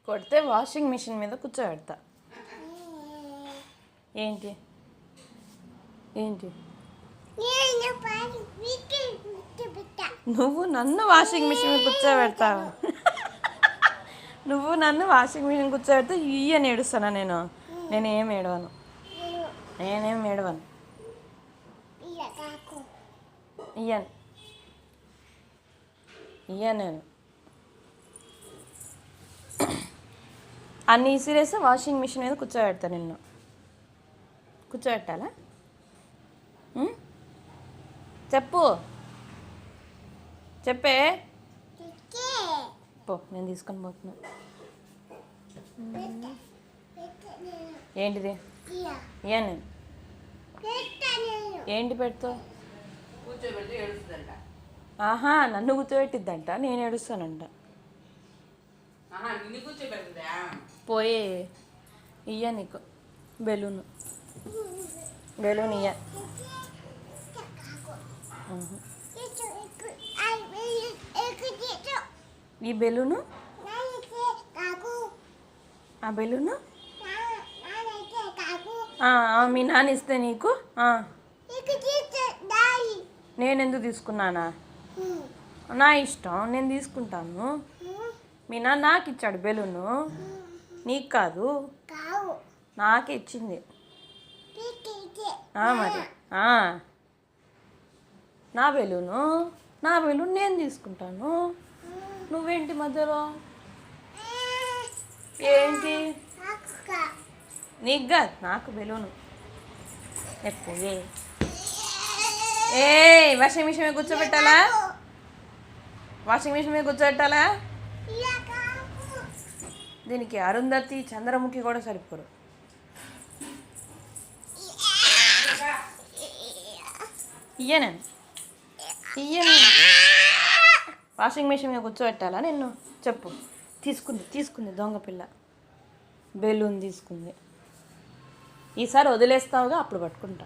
కొడితే washing machine మీద కూర్చోబెడతా. ఏంటి ఏంటి నువ్వు నన్ను వాషింగ్ మిషన్ మీద కూర్చోబెడతావు. నువ్వు నన్ను వాషింగ్ మిషన్ కూర్చోబెడితే ఇయ్యని ఏడుస్తానా? నేనేం ఏడవను. ఇయ్యను నేను అన్ని ఇసిరేసి వాషింగ్ మిషన్ మీద కూర్చోబెడతా. నిన్ను కూర్చోబెట్టాలా? చెప్పే పో, నేను తీసుకొని పోతున్నా. ఏంటిది? ఇయ్యా నేను. ఏంటి పెడతావు? ఆహా, నన్ను కూర్చోబెట్టిద్దంట, నేను ఏడుస్తానంట. పోయే ఇయ్య నీకు బెలూన్ ఇయ్య. ఈ బెలూను, ఆ బెలూను మీ నాన్న ఇస్తే నీకు నేను ఎందుకు తీసుకున్నానా? నా ఇష్టం, నేను తీసుకుంటాను. మీ నాన్న నాకు ఇచ్చాడు బెలూను, నీకు కాదు, నాకే ఇచ్చింది. మరి నా బెలూన్ నేను తీసుకుంటాను. నువ్వేంటి మధ్యలో? ఏంటి? నీకు కాదు, నాకు బెలూను. ఎక్కువ వాషింగ్ మిషన్ మీద కూర్చోబెట్టాలా? వాషింగ్ మిషన్ మీద కూర్చోబెట్టాలా? దీనికి అరుంధతి, చంద్రముఖి కూడా సరిపోరు. ఇయ్యను. వాషింగ్ మిషన్ మీద కూర్చోబెట్టాలా నిన్ను? చెప్పు. తీసుకుంది దొంగ పిల్ల, బెలూన్ తీసుకుంది. ఈసారి వదిలేస్తావుగా, అప్పుడు పట్టుకుంటా.